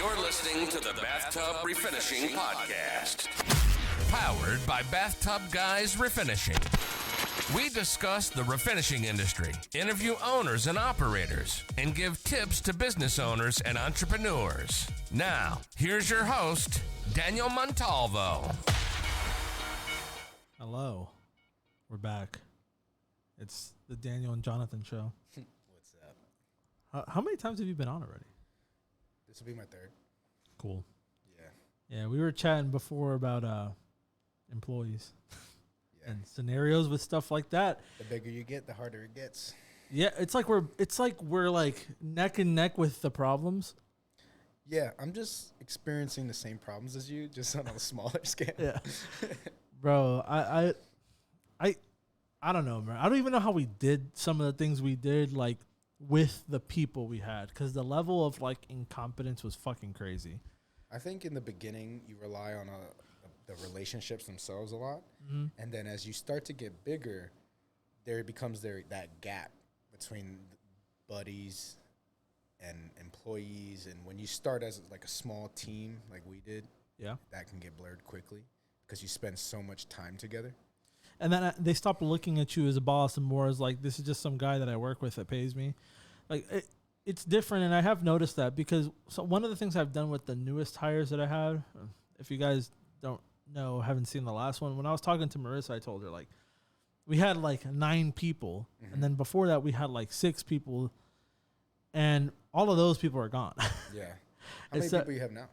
You're listening to the Bathtub Refinishing Podcast. Powered by BathTubGuys Refinishing. We discuss the refinishing industry, interview owners and operators, and give tips to business owners and entrepreneurs. Now, here's your host, Daniel Montalvo. Hello. We're back. It's the Daniel and Jonathan show. What's up? How many times have you been on already? This will be my third. Cool. Yeah. Yeah, we were chatting before about employees Yeah. and scenarios with stuff like that. The bigger you get, the harder it gets. Yeah, it's like we're like neck and neck with the problems. Yeah, I'm just experiencing the same problems as you, just on a smaller scale. Yeah. Bro, I don't know, man. I don't even know how we did some of the things we did, like, with the people we had, because the level of, like, incompetence was fucking crazy. I think in the beginning, you rely on the relationships themselves a lot. Mm-hmm. And then as you start to get bigger, there becomes that gap between buddies and employees. And when you start as, like, a small team, like we did, yeah, that can get blurred quickly because you spend so much time together. And then they stop looking at you as a boss and more as like, this is just some guy that I work with that pays me. Like, it's different, and I have noticed that because one of the things I've done with the newest hires that I had, if you guys don't know, haven't seen the last one, when I was talking to Marissa, I told her, like, we had like 9 people, mm-hmm. and then before that we had like 6 people, and all of those people are gone. Yeah. How many people you have now?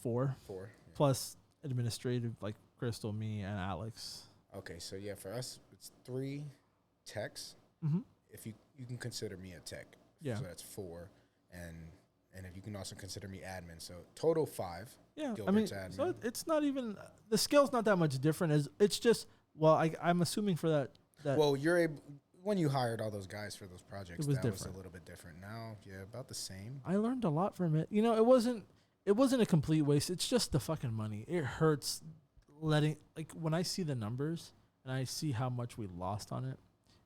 4. 4. Yeah. Plus administrative, like Crystal, me, and Alex. Okay, so yeah, for us, it's 3 techs. Mm-hmm. If you can consider me a tech, yeah. So that's 4, and if you can also consider me admin, so total 5. Yeah, Gilbert's admin. So it's not even the scale's not that much different. It's just I'm assuming for that. Well, you're able when you hired all those guys for those projects. Was that different. Was a little bit different. Now, yeah, about the same. I learned a lot from it. You know, it wasn't a complete waste. It's just the fucking money. It hurts. When I see the numbers and I see how much we lost on it,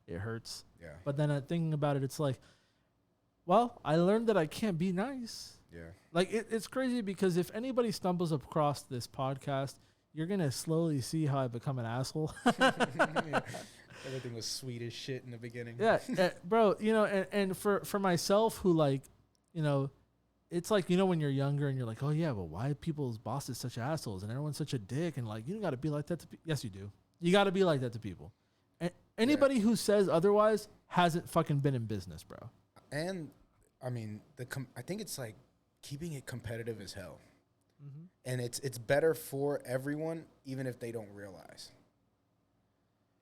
it hurts. Yeah. But then thinking about it, it's like, well, I learned that I can't be nice. Yeah. Like, it's crazy because if anybody stumbles across this podcast, you're going to slowly see how I become an asshole. Everything was sweet as shit in the beginning. Yeah. Bro, you know, and for myself who, like, you know, it's like, you know, when you're younger and you're like, oh, yeah, but why are people's bosses such assholes and everyone's such a dick? And, like, you don't got to be like that to people. Yes, you do. You got to be like that to people. And anybody who says otherwise hasn't fucking been in business, bro. And, I mean, I think it's, like, keeping it competitive as hell. Mm-hmm. And it's better for everyone, even if they don't realize.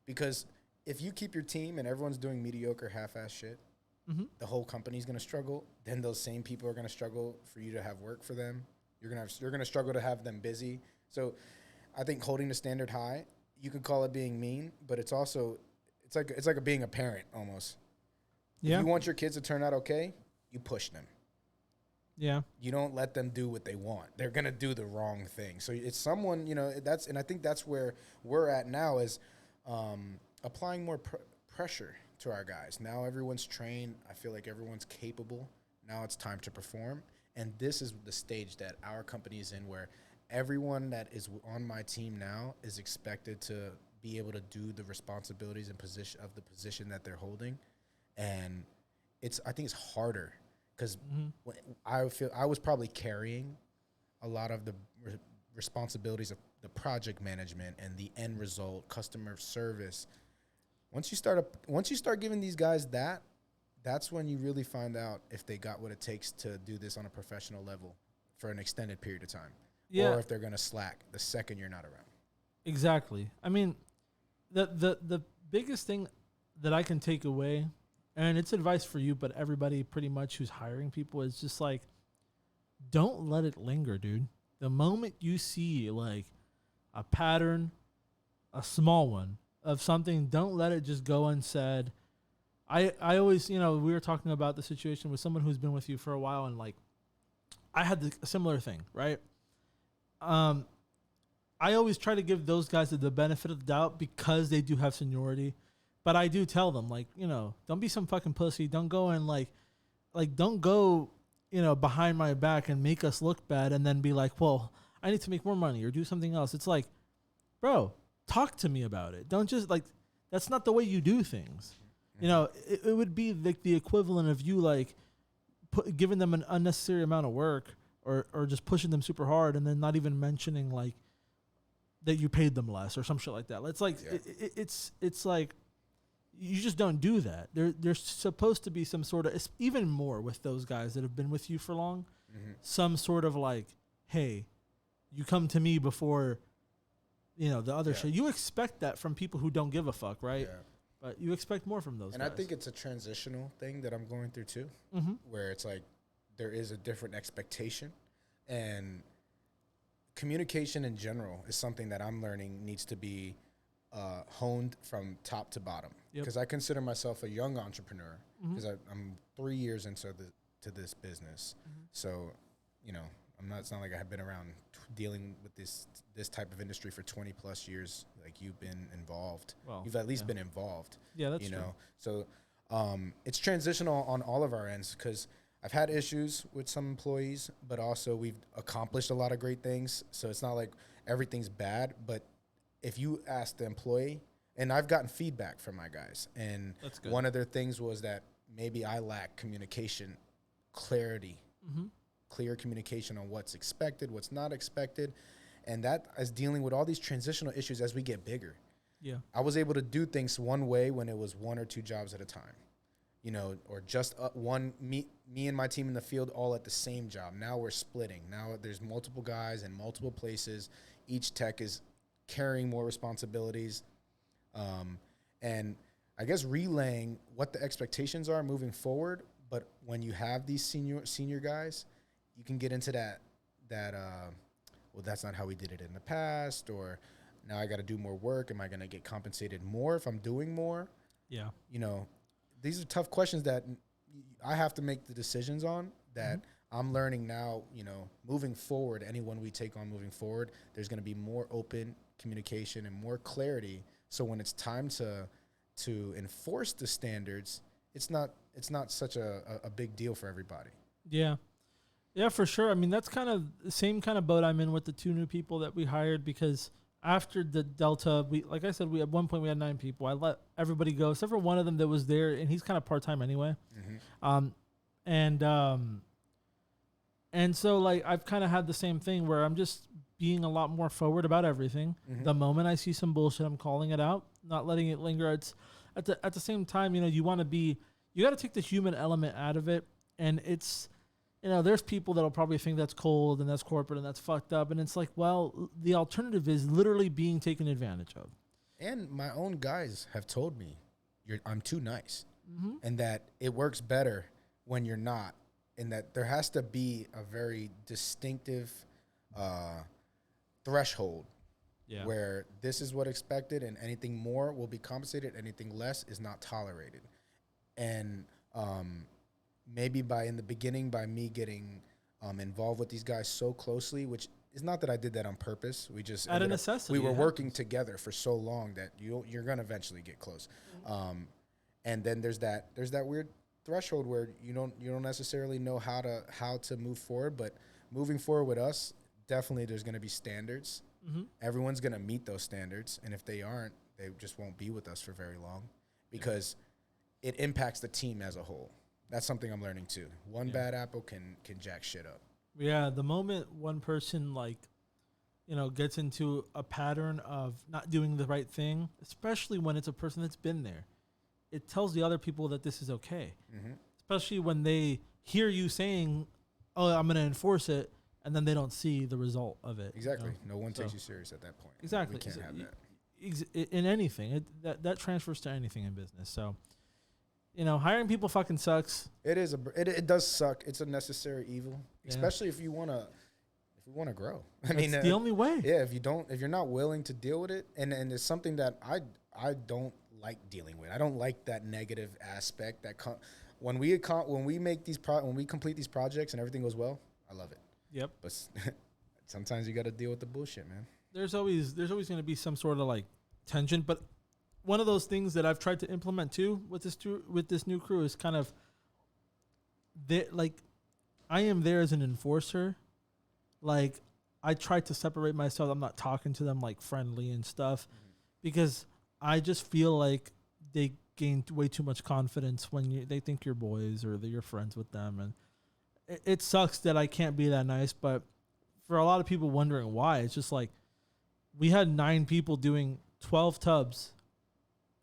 Because if you keep your team and everyone's doing mediocre, half-ass shit, mm-hmm. the whole company's going to struggle. Then those same people are going to struggle for you to have work for them. You're going to struggle to have them busy. So I think holding the standard high, you could call it being mean, but it's also it's like being a parent almost. Yeah. If you want your kids to turn out okay, you push them. Yeah. You don't let them do what they want. They're going to do the wrong thing. So it's someone, you know, and I think that's where we're at now is applying more pressure to our guys. Now everyone's trained. I feel like everyone's capable. Now it's time to perform. And this is the stage that our company is in where everyone that is on my team now is expected to be able to do the responsibilities and position that they're holding. And I think it's harder because I was probably carrying a lot of the responsibilities of the project management and the end result, customer service. Once you start giving these guys that's when you really find out if they got what it takes to do this on a professional level for an extended period of time. Yeah. Or if they're going to slack the second you're not around. Exactly. I mean, the biggest thing that I can take away, and it's advice for you, but everybody pretty much who's hiring people, is just like, don't let it linger, dude. The moment you see like a pattern, a small one of something, don't let it just go unsaid. I always, you know, we were talking about the situation with someone who's been with you for a while, and like, I had a similar thing, right? I always try to give those guys the benefit of the doubt because they do have seniority, but I do tell them, like, you know, don't be some fucking pussy. Don't go and like don't go behind my back and make us look bad and then be like, well, I need to make more money or do something else. It's like, bro, talk to me about it. Don't just like, that's not the way you do things. It would be like the equivalent of you like giving them an unnecessary amount of work or just pushing them super hard and then not even mentioning like that you paid them less or some shit like that. It's like, it's like, you just don't do that. There's supposed to be some sort of, even more with those guys that have been with you for long, some sort of like, hey, you come to me before, the other shit. You expect that from people who don't give a fuck, right? Yeah. But you expect more from those guys. And I think it's a transitional thing that I'm going through too, where it's like there is a different expectation. And communication in general is something that I'm learning needs to be honed from top to bottom, because I consider myself a young entrepreneur because I'm 3 years into this business. So, it's not like I have been around dealing with this type of industry for 20 plus years. Like you've been involved. Well, you've at least been involved. Yeah, that's true. So it's transitional on all of our ends, because I've had issues with some employees, but also we've accomplished a lot of great things. So it's not like everything's bad, but if you ask the employee, and I've gotten feedback from my guys, and one of their things was that maybe I lack communication, clarity, clear communication on what's expected, what's not expected, and that is dealing with all these transitional issues as we get bigger. Yeah, I was able to do things one way when it was 1 or 2 jobs at a time, or just me and my team in the field all at the same job. Now we're splitting. Now there's multiple guys in multiple places. Each tech is carrying more responsibilities, and I guess relaying what the expectations are moving forward. But when you have these senior guys, you can get into that well, that's not how we did it in the past, or now I got to do more work. Am I going to get compensated more if I'm doing more? Yeah. These are tough questions that I have to make the decisions on that I'm learning now, moving forward. Anyone we take on moving forward, there's going to be more open communication and more clarity. So when it's time to enforce the standards, it's not such a big deal for everybody. Yeah. Yeah, for sure. I mean, that's kind of the same kind of boat I'm in with the 2 new people that we hired, because after the Delta, like I said, at one point we had 9 people. I let everybody go except for one of them that was there, and he's kind of part-time anyway. And so like I've kind of had the same thing where I'm just being a lot more forward about everything. The moment I see some bullshit, I'm calling it out, not letting it linger. It's at the same time, you got to take the human element out of it. And it's, there's people that'll probably think that's cold and that's corporate and that's fucked up. And it's like, well, the alternative is literally being taken advantage of. And my own guys have told me I'm too nice, and that it works better when you're not, and that there has to be a very distinctive threshold where this is what expected, and anything more will be compensated, anything less is not tolerated. And maybe in the beginning, by me getting involved with these guys so closely, which is not that I did that on purpose. We just out of necessity. We were working together for so long that you're gonna eventually get close. And then there's that weird threshold where you don't necessarily know how to move forward, but moving forward with us, definitely there's gonna be standards. Everyone's gonna meet those standards, and if they aren't, they just won't be with us for very long, because it impacts the team as a whole. That's something I'm learning too. One bad apple can jack shit up. Yeah, the moment one person gets into a pattern of not doing the right thing, especially when it's a person that's been there, it tells the other people that this is okay. Especially when they hear you saying, "Oh, I'm going to enforce it," and then they don't see the result of it. Exactly. No one takes you serious at that point. Exactly. We can't have that. In anything, that transfers to anything in business. So, hiring people fucking sucks. It does suck. It's a necessary evil, especially if you want to grow. That's the only way. Yeah, if you're not willing to deal with it, and it's something that I don't like dealing with. I don't like that negative aspect that when we complete these projects and everything goes well, I love it. Yep. But sometimes you got to deal with the bullshit, man. There's always going to be some sort of tension, but one of those things that I've tried to implement too with this new crew is kind of I am there as an enforcer. Like, I try to separate myself. I'm not talking to them like friendly and stuff because I just feel like they gain way too much confidence when they think you're boys or that you're friends with them. And it sucks that I can't be that nice, but for a lot of people wondering why, it's just like we had 9 people doing 12 tubs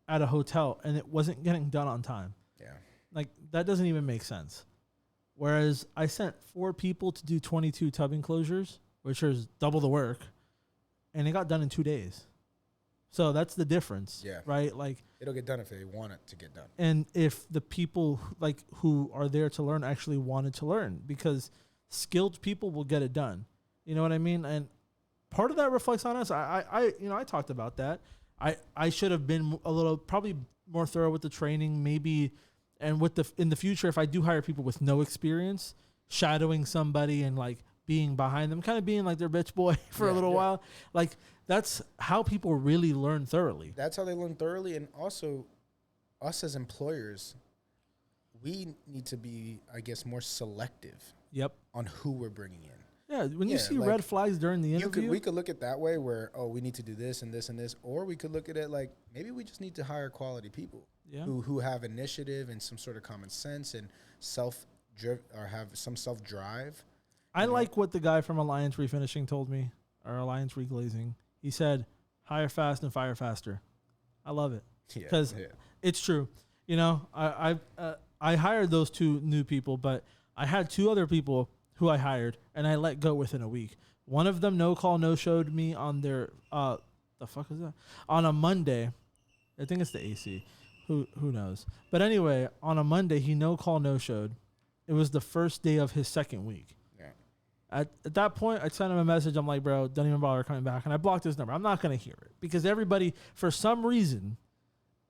at a hotel and it wasn't getting done on time. Yeah. Like, that doesn't even make sense. Whereas I sent 4 people to do 22 tub enclosures, which is double the work, and it got done in 2 days. So that's the difference, right? Like, it'll get done if they want it to get done. And if the people like who are there to learn actually wanted to learn, because skilled people will get it done. You know what I mean? And part of that reflects on us. I talked about that. I should have been a little probably more thorough with the training, maybe, and with in the future, if I do hire people with no experience, shadowing somebody and like being behind them, kind of being like their bitch boy for a little while, like. That's how people really learn thoroughly. That's how they learn thoroughly. And also, us as employers, we need to be, I guess, more selective on who we're bringing in. Yeah, when you see like, red flags during the interview. We could look at that way where, we need to do this and this and this. Or we could look at it like, maybe we just need to hire quality people who have initiative and some sort of common sense and or have some self-drive. I like what the guy from Alliance Refinishing told me, or Alliance Reglazing. He said, hire fast and fire faster. I love it because it's true. You know, I hired those 2 new people, but I had 2 other people who I hired and I let go within a week. One of them no call, no showed me on their, the fuck is that? On a Monday. I think it's the AC. Who knows? But anyway, on a Monday, he no call, no showed. It was the first day of his 2nd week. At that point, I sent him a message. I'm like, bro, don't even bother coming back. And I blocked his number. I'm not going to hear it. Because everybody, for some reason,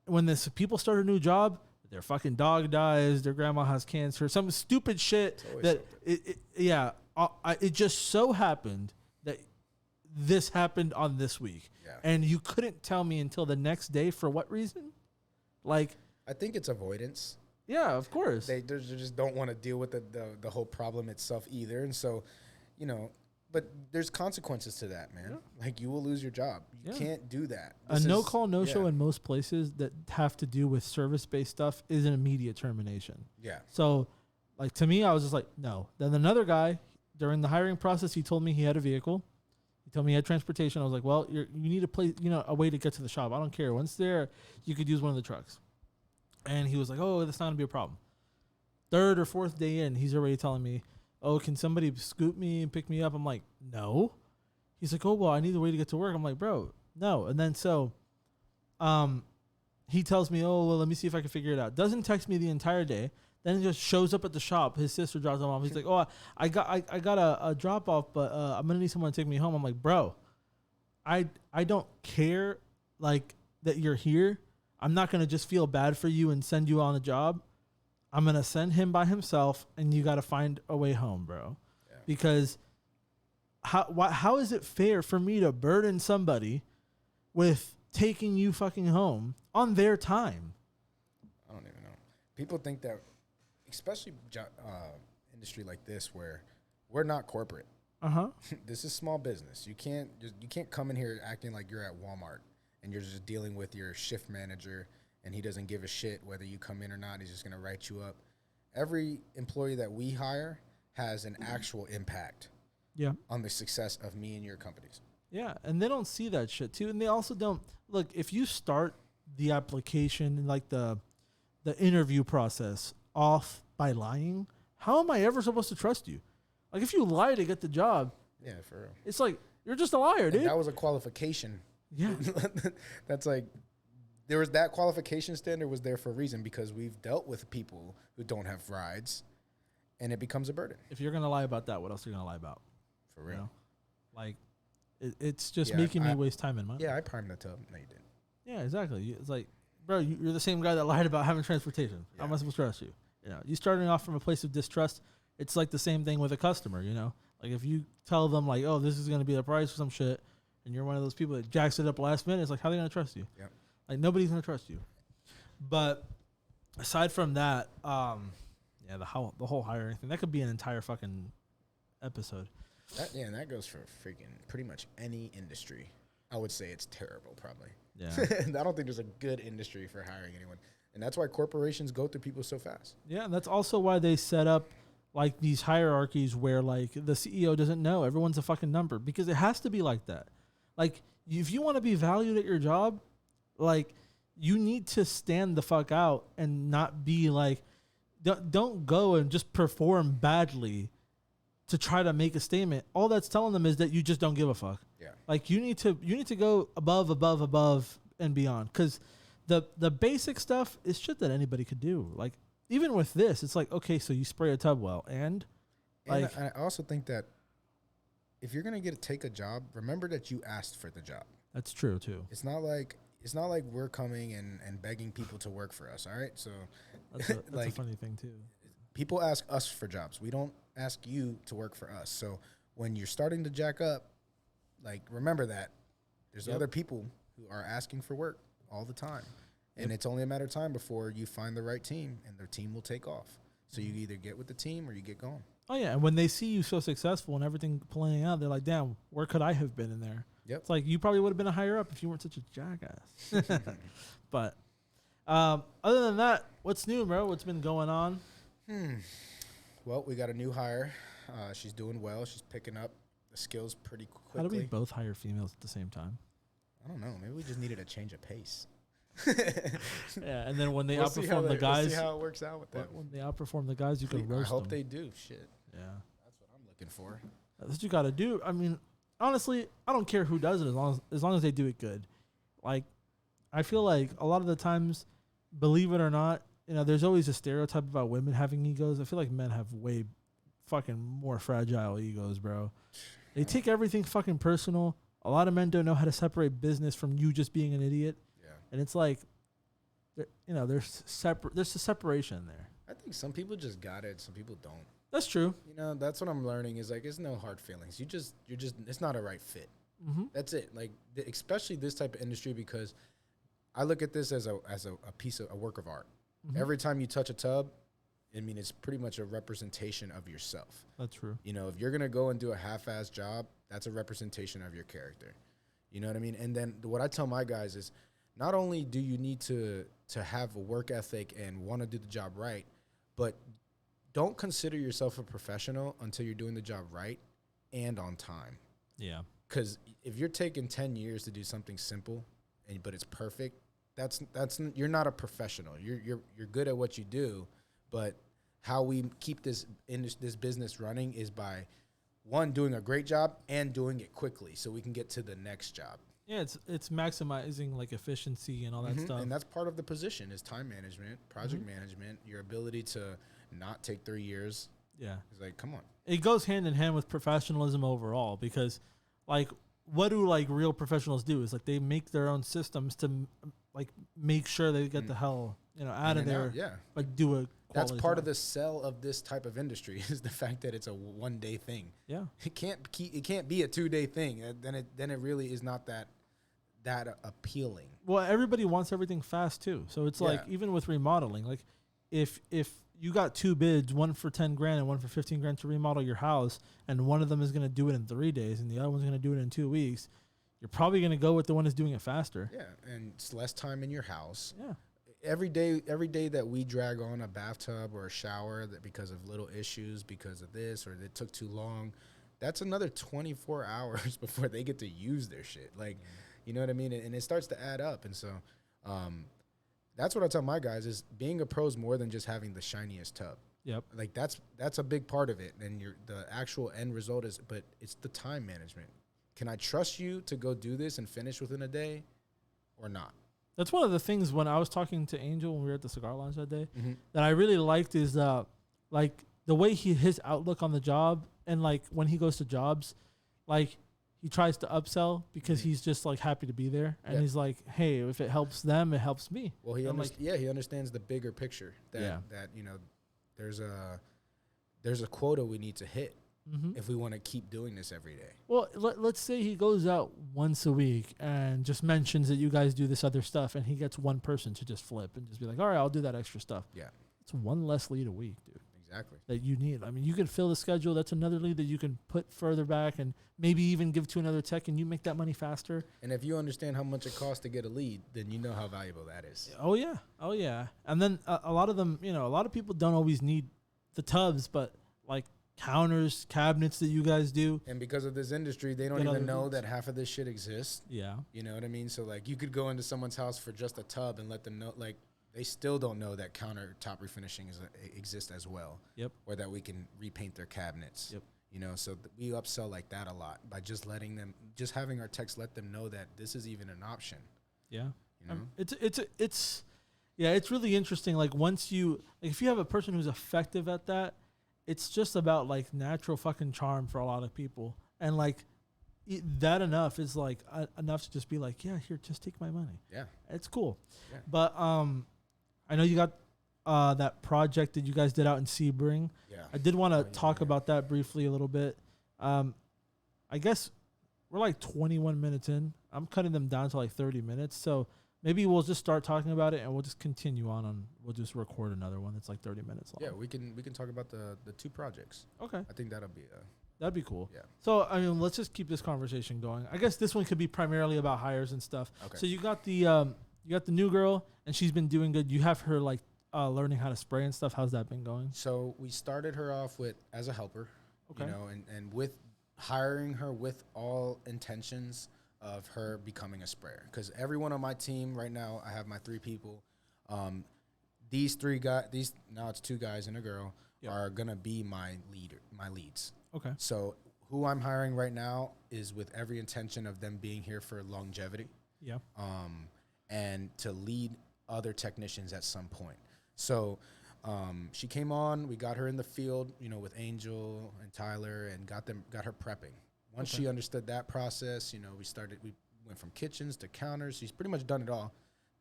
when people start a new job, their fucking dog dies, their grandma has cancer, some stupid shit that, it just so happened that this happened on this week. Yeah. And you couldn't tell me until the next day for what reason? Like, I think it's avoidance. Yeah, of course. They just don't want to deal with the whole problem itself either. And so, you know, but there's consequences to that, man. Yeah. Like, you will lose your job. You can't do that. A no-call, no-show in most places that have to do with service-based stuff is an immediate termination. Yeah. So, like, to me, I was just like, no. Then another guy, during the hiring process, he told me he had a vehicle. He told me he had transportation. I was like, well, you need a way to get to the shop. I don't care. Once there, you could use one of the trucks. And he was like, oh, that's not going to be a problem. 3rd or 4th day in, he's already telling me, oh, can somebody scoop me and pick me up? I'm like, no. He's like, oh, well, I need a way to get to work. I'm like, bro, no. And then so he tells me, oh, well, let me see if I can figure it out. Doesn't text me the entire day. Then he just shows up at the shop. His sister drops him off. He's like, oh, I got a drop off, but I'm going to need someone to take me home. I'm like, bro, I don't care like that you're here. I'm not going to just feel bad for you and send you on a job. I'm going to send him by himself, and you got to find a way home, bro. Yeah. Because how is it fair for me to burden somebody with taking you fucking home on their time? I don't even know. People think that, especially industry like this where we're not corporate. This is small business. You can't come in here acting like you're at Walmart and you're just dealing with your shift manager and he doesn't give a shit whether you come in or not. He's just going to write you up. Every employee that we hire has an actual impact on the success of me and your companies. Yeah, and they don't see that shit too. And they also don't look, if you start the application, like the interview process off by lying, how am I ever supposed to trust you? Like, if you lie to get the job, for real, it's like you're just a liar, dude. That was a qualification. Yeah, that's like there was that qualification standard was there for a reason because we've dealt with people who don't have rides, and it becomes a burden. If you're gonna lie about that, what else are you gonna lie about? For real, you know? Like it's just making me waste time and money. Yeah, I primed the tub. No, you didn't. Yeah, exactly. It's like, bro, you're the same guy that lied about having transportation. How am I supposed to trust you? You know, you starting off from a place of distrust. It's like the same thing with a customer, you know? Like, if you tell them, like, oh, this is going to be the price or some shit, and you're one of those people that jacks it up last minute, it's like, how are they going to trust you? Yep. Like, nobody's going to trust you. But aside from that, Yeah, the whole hiring thing. That could be an entire fucking episode. And that goes for freaking pretty much any industry. I would say it's terrible, probably. Yeah. I don't think there's a good industry for hiring anyone. And that's why corporations go through people so fast. Yeah, and that's also why they set up like these hierarchies where like the CEO doesn't know. Everyone's a fucking number because it has to be like that. Like if you want to be valued at your job, like you need to stand the fuck out and not be like, don't go and just perform badly to try to make a statement. All that's telling them is that you just don't give a fuck. Yeah. Like you need to go above and beyond. Cause the basic stuff is shit that anybody could do. Like even with this, it's like, okay, so you spray a tub well and like, I also think that if you're going to take a job, remember that you asked for the job. that's true too. It's not like we're coming and begging people to work for us. All right. So That's a like, funny thing too. people ask us for jobs. We don't ask you to work for us. So when you're starting to jack up, like remember that there's other people who are asking for work all the time. And it's only a matter of time before you find the right team and their team will take off. So you either get with the team or you get gone. Oh yeah, and when they see you so successful and everything playing out, they're like, "Damn, where could I have been in there?" Yep. It's like you probably would have been a higher up if you weren't such a jackass. But other than that, what's new, bro? What's been going on? Well, we got a new hire. She's doing well. She's picking up the skills pretty quickly. How do we both hire females at the same time? I don't know. Maybe we just needed a change of pace. Yeah, and then when they We'll see outperform the guys, We'll see how it works out with that. when they outperform the guys, you can roast I hope them. they do. Shit. Yeah, That's what I'm looking for. that's what you got to do. I mean, honestly, I don't care who does it as long as they do it good. Like, I feel like a lot of the times, believe it or not, you know, there's always a stereotype about women having egos. I feel like men have way fucking more fragile egos, bro. They take everything fucking personal. A lot of men don't know how to separate business from you just being an idiot. Yeah. And it's like, you know, there's a separation there. I think some people just got it. Some people don't. That's true. You know, that's what I'm learning is like, it's no hard feelings. You're just, it's not a right fit. Mm-hmm. That's it. Like, especially this type of industry, because I look at this as a piece of a work of art. Mm-hmm. Every time you touch a tub, I mean, it's pretty much a representation of yourself. That's true. You know, if you're going to go and do a half-ass job, that's a representation of your character. You know what I mean? And then what I tell my guys is not only do you need to have a work ethic and want to do the job right, but don't consider yourself a professional until you're doing the job right and on time. Yeah. Because if you're taking 10 years to do something simple, but it's perfect, that's you're not a professional. You're good at what you do, but how we keep this business running is by one, doing a great job and doing it quickly so we can get to the next job. Yeah, it's maximizing like efficiency and all that stuff. And that's part of the position is time management, project management, your ability to not take 3 years. Yeah. It's like, come on. It goes hand in hand with professionalism overall because like what do like real professionals do is like they make their own systems to like make sure they get the hell, you know, out of there. Yeah. But do a That's quality part job. of the sell of this type of industry is the fact that it's a one-day thing. Yeah. It can't be a 2-day thing. Then it really is not that appealing. Well, everybody wants everything fast too. So it's like even with remodeling, like if you got two bids, one for 10 grand and one for 15 grand to remodel your house, and one of them is going to do it in 3 days and the other one's going to do it in 2 weeks, you're probably going to go with the one that's doing it faster. Yeah, and it's less time in your house. Yeah. Every day that we drag on a bathtub or a shower that because of little issues, because of this or it took too long, that's another 24 hours before they get to use their shit. Like, you know what I mean? And it starts to add up. And so that's what I tell my guys is being a pro is more than just having the shiniest tub. Yep. Like that's a big part of it. And the actual end result is, but it's the time management. Can I trust you to go do this and finish within a day or not? That's one of the things when I was talking to Angel when we were at the cigar lounge that day that I really liked is like the way his outlook on the job and like when he goes to jobs, like he tries to upsell because he's just like happy to be there and he's like, hey, if it helps them, it helps me. Well, he understands the bigger picture that you know there's a quota we need to hit if we want to keep doing this every day. Well, let's say he goes out once a week and just mentions that you guys do this other stuff and he gets one person to just flip and just be like, all right, I'll do that extra stuff. Yeah. It's one less lead a week, dude. Exactly. that you need. I mean, you can fill the schedule. That's another lead that you can put further back and maybe even give to another tech, and you make that money faster. And if you understand how much it costs to get a lead, then you know how valuable that is. Oh yeah. And then a lot of them, a lot of people don't always need the tubs, but like counters, cabinets that you guys do. And because of this industry, they don't Get even other know leads. that half of this shit exists. Yeah. You know what I mean? So like you could go into someone's house for just a tub and let them know, like they still don't know that countertop refinishing exists as well. Yep. Or that we can repaint their cabinets. Yep. So we upsell like that a lot by just having our techs let them know that this is even an option. Yeah. You know? It's really interesting. Like once if you have a person who's effective at that, it's just about like natural fucking charm for a lot of people. And like that enough is like enough to just be like, yeah, here, just take my money. Yeah. It's cool. Yeah. But I know you got that project that you guys did out in Sebring. Yeah. I did want to talk about that briefly a little bit. I guess we're like 21 minutes in. I'm cutting them down to like 30 minutes. So maybe we'll just start talking about it and we'll just continue on. We'll just record another one that's like 30 minutes long. Yeah, we can talk about the two projects. Okay. I think that'd be cool. Yeah. So, I mean, let's just keep this conversation going. I guess this one could be primarily about hires and stuff. Okay. So you got the new girl and she's been doing good. You have her like learning how to spray and stuff. How's that been going? So we started her off as a helper. Okay. And with hiring her with all intentions of her becoming a sprayer. Because everyone on my team right now, I have my 3 people. These 3 guys, now it's 2 guys and a girl, are gonna be my leads. Okay. So who I'm hiring right now is with every intention of them being here for longevity. Yeah. And to lead other technicians at some point. So she came on, we got her in the field, with Angel and Tyler, and got her prepping. Once she understood that process, we went from kitchens to counters. She's pretty much done it all.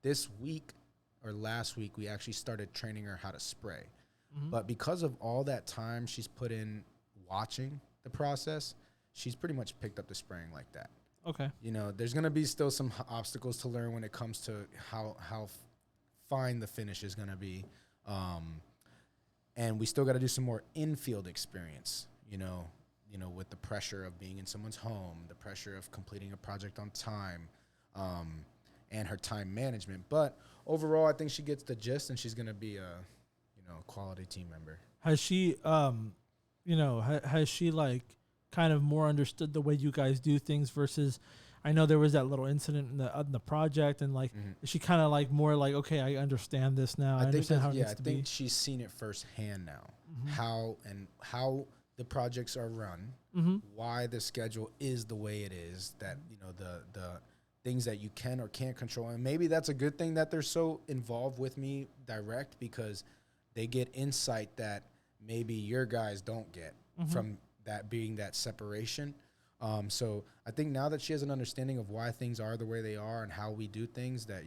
This week or last week, we actually started training her how to spray. Mm-hmm. But because of all that time she's put in watching the process, she's pretty much picked up the spraying like that. Okay. There's going to be still some obstacles to learn when it comes to how fine the finish is going to be. And we still got to do some more in-field experience, with the pressure of being in someone's home, the pressure of completing a project on time, and her time management. But overall, I think she gets the gist, and she's going to be a, quality team member. Has she, has she like kind of more understood the way you guys do things versus, I know there was that little incident in the project, and like, is she kind of like more like, okay, I understand this now. I understand how it needs to be. I think she's seen it firsthand now, how the projects are run, why the schedule is the way it is, that, the things that you can or can't control. And maybe that's a good thing that they're so involved with me direct, because they get insight that maybe your guys don't get from that being that separation. So I think now that she has an understanding of why things are the way they are and how we do things, that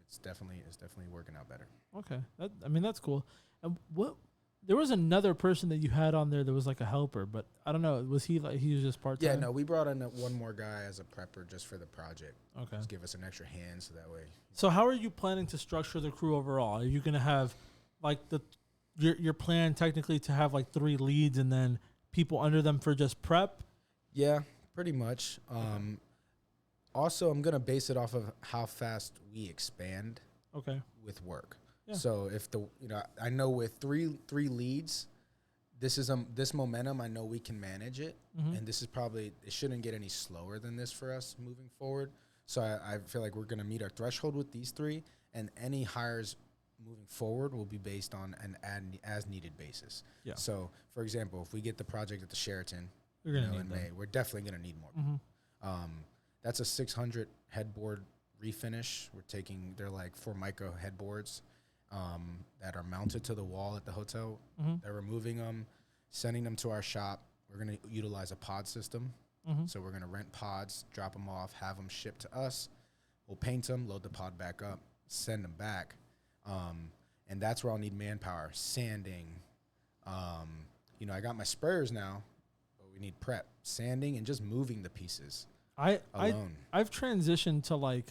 it's definitely working out better. Okay, that's cool. And there was another person that you had on there that was like a helper, but I don't know, was he was just part time? Yeah, no, we brought in one more guy as a prepper just for the project. Okay, just give us an extra hand so that way. So how are you planning to structure the crew overall? Are you gonna have like your plan technically to have like 3 leads and then people under them for just prep? Yeah, pretty much. Also, I'm going to base it off of how fast we expand with work. Yeah. So if I know with three leads, this momentum, I know we can manage it. And this is probably, it shouldn't get any slower than this for us moving forward. So I feel like we're going to meet our threshold with these 3, and any hires moving forward will be based on an as needed basis. Yeah. So for example, if we get the project at the Sheraton, in May, we're definitely going to need more. That's a 600 headboard refinish. They're like Formica headboards that are mounted to the wall at the hotel. They're removing them, sending them to our shop. We're going to utilize a pod system. So we're going to rent pods, drop them off, have them shipped to us. We'll paint them, load the pod back up, send them back. And that's where I'll need manpower, sanding. I got my sprayers now, but we need prep, sanding, and just moving the pieces. I've transitioned to like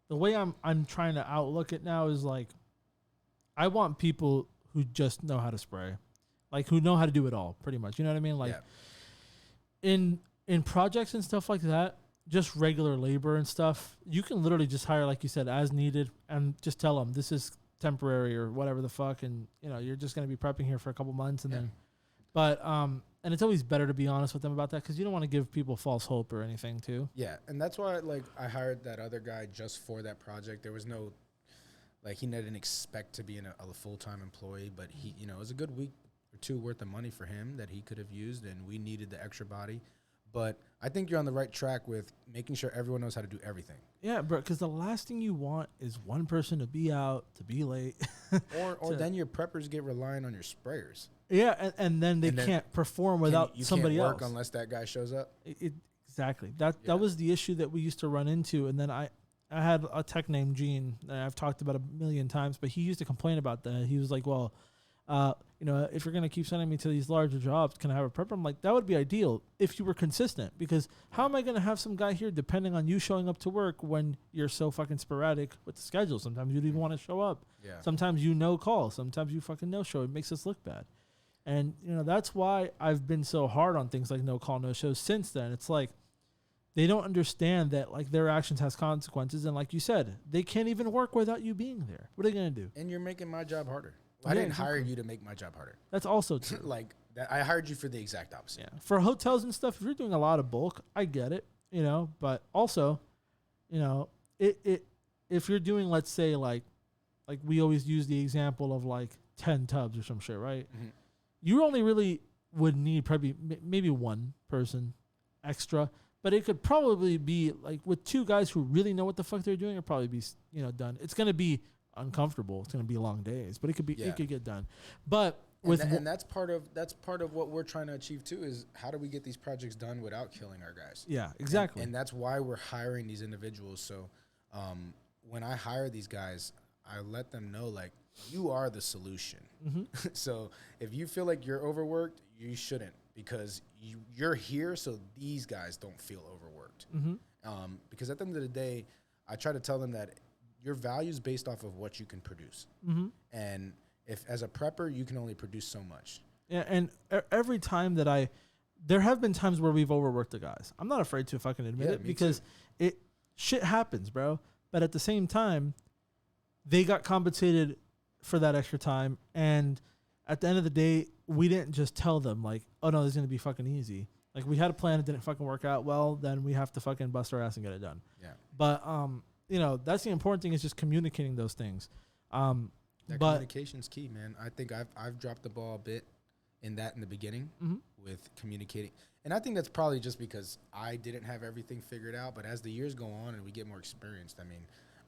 the way I'm trying to outlook it now is like I want people who just know how to spray. like who know how to do it all, pretty much. You know what I mean? Like in projects and stuff like that, just regular labor and stuff, you can literally just hire, like you said, as needed, and just tell them this is temporary or whatever the fuck, and you know you're just gonna be prepping here for a couple months, and then, but and it's always better to be honest with them about that because you don't want to give people false hope or anything too. Yeah, and that's why like I hired that other guy just for that project. There was no, like he didn't expect to be a full-time employee, but he, you know, it was a good week or two worth of money for him that he could have used, and we needed the extra body. But I think you're on the right track with making sure everyone knows how to do everything. Yeah, bro, because the last thing you want is one person to be out, to be late. or then your preppers get relying on your sprayers. Yeah, and then they can't perform without somebody else. You can't work unless that guy shows up. Exactly. That was the issue that we used to run into. And then I had a tech named Gene that I've talked about a million times, but he used to complain about that. He was like, well, you know, if you're going to keep sending me to these larger jobs, can I have a prepper? I'm like, that would be ideal if you were consistent, because how am I going to have some guy here depending on you showing up to work when you're so fucking sporadic with the schedule? Sometimes you don't even want to show up. Yeah. Sometimes you no call. Sometimes you fucking no show. It makes us look bad. And, you know, that's why I've been so hard on things like no call, no shows since then. It's like they don't understand that, like, their actions has consequences. And like you said, they can't even work without you being there. What are they going to do? And you're making my job harder. I didn't hire you to make my job harder. That's also true. Like, that, I hired you for the exact opposite. Yeah. For hotels and stuff, if you're doing a lot of bulk, I get it, you know. But also, you know, if you're doing, let's say, like we always use the example of like 10 tubs or some shit, right? Mm-hmm. You only really would need probably maybe one person extra, but it could probably be like with two guys who really know what the fuck they're doing. It'll probably be, you know, done. It's gonna be uncomfortable. It's gonna be long days, but it could be it could get done. But and that's part of what we're trying to achieve too, is how do we get these projects done without killing our guys? Yeah, exactly. And that's why we're hiring these individuals. So when I hire these guys, I let them know, like, you are the solution. Mm-hmm. So if you feel like you're overworked, you shouldn't, because you're here so these guys don't feel overworked. Mm-hmm. Because at the end of the day, I try to tell them that your value is based off of what you can produce. Mm-hmm. And if as a prepper, you can only produce so much. Yeah, and every time that there have been times where we've overworked the guys. I'm not afraid to fucking admit it, because shit happens, bro. But at the same time, they got compensated for that extra time, and at the end of the day, we didn't just tell them like, oh no, this is gonna be fucking easy. Like, we had a plan, it didn't fucking work out well, then we have to fucking bust our ass and get it done. Yeah. But you know, that's the important thing, is just communicating those things. Communication's key, man. I think I've dropped the ball a bit in the beginning with communicating. And I think that's probably just because I didn't have everything figured out, but as the years go on and we get more experienced, I mean,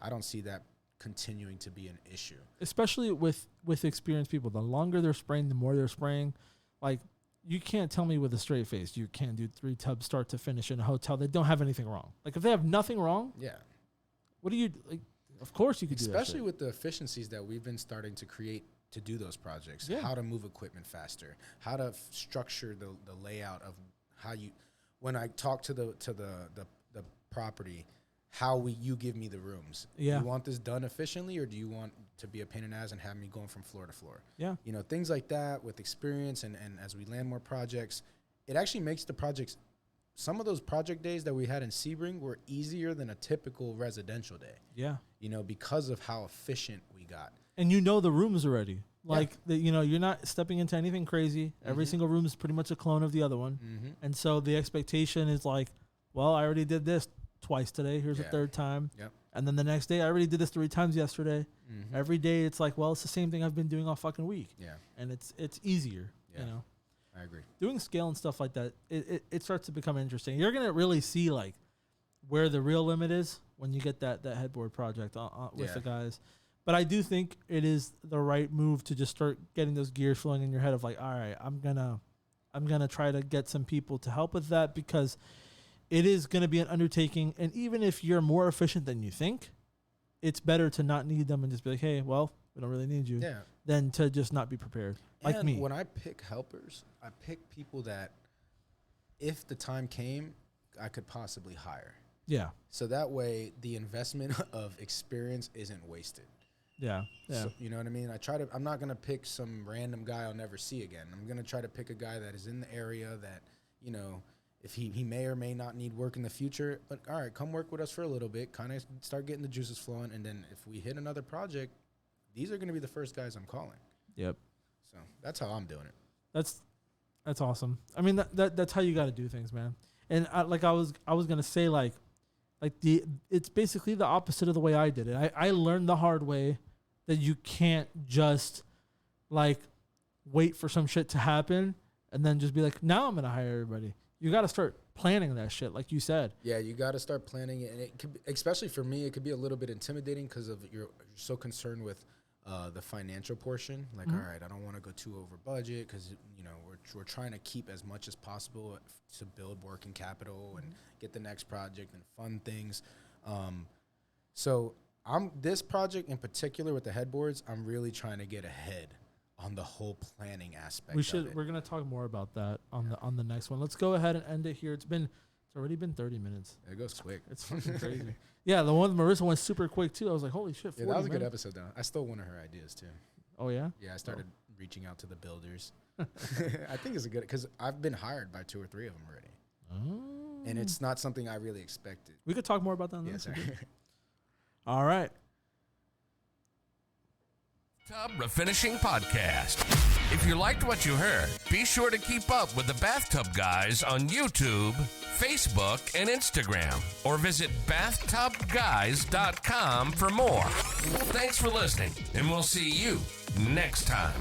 I don't see that continuing to be an issue, especially with experienced people. The longer they're spraying, the more they're spraying. Like, you can't tell me with a straight face you can't do 3 tubs start to finish in a hotel that don't have anything wrong. Like, if they have nothing wrong, what do you like? Of course you could do that, especially with the efficiencies that we've been starting to create to do those projects. How to move equipment faster, how to structure the layout of how you, when I talk to the property, how you give me the rooms. Yeah. You want this done efficiently, or do you want to be a pain in the ass and have me going from floor to floor? Yeah. You know, things like that with experience, and as we land more projects, it actually makes the projects, some of those project days that we had in Sebring were easier than a typical residential day. Yeah. You know, because of how efficient we got. And you know the rooms already. Like, you know, you're not stepping into anything crazy. Every single room is pretty much a clone of the other one. Mm-hmm. And so the expectation is like, well, I already did this twice today. Here's a third time. Yep. And then the next day, I already did this 3 times yesterday. Mm-hmm. Every day, it's like, well, it's the same thing I've been doing all fucking week. Yeah. And it's easier, you know. I agree. Doing scale and stuff like that, it starts to become interesting. You're going to really see, like, where the real limit is when you get that headboard project with the guys. But I do think it is the right move to just start getting those gears flowing in your head of like, all right, I'm gonna try to get some people to help with that, because it is going to be an undertaking. And even if you're more efficient than you think, it's better to not need them and just be like, hey, well, we don't really need you, than to just not be prepared. Like me. When I pick helpers, I pick people that, if the time came, I could possibly hire. Yeah. So that way the investment of experience isn't wasted. Yeah. So, you know what I mean? I'm not going to pick some random guy I'll never see again. I'm going to try to pick a guy that is in the area that, you know, if he may or may not need work in the future, but all right, come work with us for a little bit, kind of start getting the juices flowing. And then if we hit another project, these are going to be the first guys I'm calling. Yep. So that's how I'm doing it. That's awesome. I mean, that's how you got to do things, man. And I was going to say it's basically the opposite of the way I did it. I learned the hard way that you can't just like wait for some shit to happen and then just be like, now I'm going to hire everybody. You got to start planning that shit, like you said. Yeah, you got to start planning it. And it could, especially for me, it could be a little bit intimidating because of you're so concerned with the financial portion. Like, all right, I don't want to go too over budget because, you know, we're trying to keep as much as possible to build working capital and get the next project and fund things. So this project in particular with the headboards, I'm really trying to get ahead on the whole planning aspect. We're gonna talk more about that on the next one. Let's go ahead and end it here. It's already been 30 minutes. It goes quick. It's fucking crazy. Yeah, the one with Marissa went super quick too. I was like, holy shit. Yeah, that was a good episode though. I stole one of her ideas too. Oh yeah? Yeah, I started reaching out to the builders. I think it's a good, because I've been hired by 2 or 3 of them already. Oh. And it's not something I really expected. We could talk more about that. Yes, sir. All right. Bathtub Refinishing Podcast. If you liked what you heard, be sure to keep up with the Bathtub Guys on YouTube, Facebook, and Instagram, or visit BathTubGuys.com for more. Thanks for listening, and we'll see you next time.